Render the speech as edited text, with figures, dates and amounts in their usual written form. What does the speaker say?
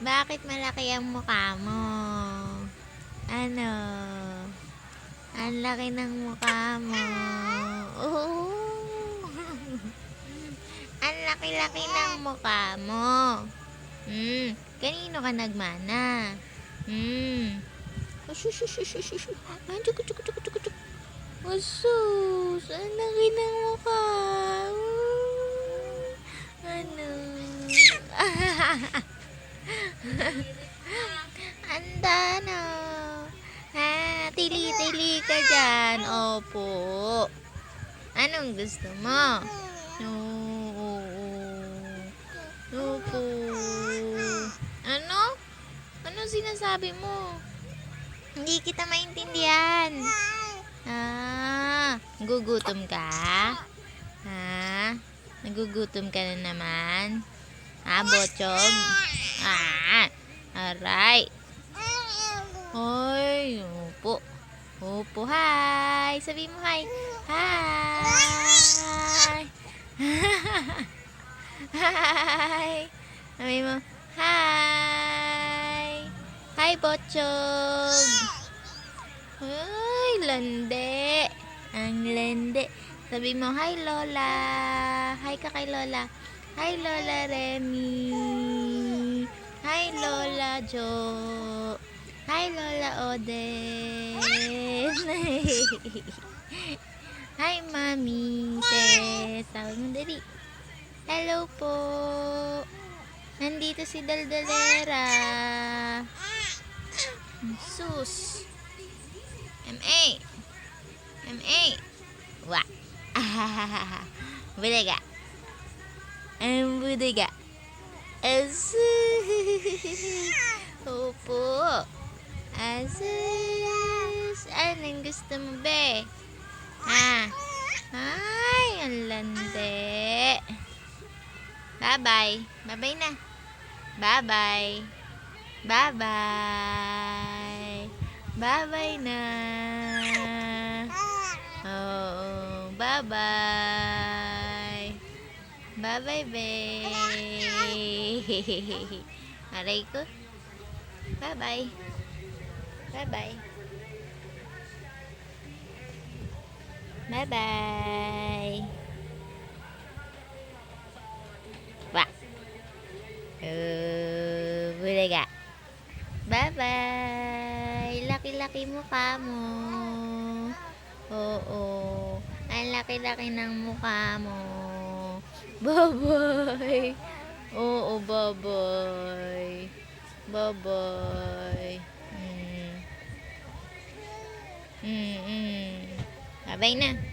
Bakit malaki ang mukha mo? Ano? Ang laki ng mukha mo. Oo. Ang laki-laki ng mukha mo. Kanino ka nagmana? Asus, ang laki ng mukha. Ano? Anda na. Ha, tili-tili ka dyan. Opo. Anong gusto mo? Oo. Opo. Ano? Ano sinasabi mo? Hindi kita maintindihan. Gugutom ka? Ha? Nagugutom ka na naman? Bochog? Aray. Hoy, opo. Opo, hi. Sabi mo hi. Hi. Hi. Sabi mo, hi. Hi, Bochog. Ay, lande. Ang lande. Sabi mo, hi, Lola. Hi ka kay Lola. Hi, Lola Remy. Hi, Lola Jo. Hi, Lola Oden. Hi, Mami Tess. Tawag mo dali. Hello po. Nandito si Daldalera. Sus. M.A. M.A. Wah. Budaga. Budaga. Asus. Opo. Asus. Anong gusto mo, be? Ay, ang lande. Bye-bye. Bye-bye na. Bye-bye. Bye-bye. Bye-bye na. Oo. Bye-bye. Bye-bye, be. Aray ko. Bye-bye. Bye-bye. Bye-bye. Wah. Bulaga. Bye-bye. Laki-laki mukha mo. Oo. Ang laki-laki ng mukha mo. Bye-bye. Oo, bye-bye. Bye-bye. Bye-bye na.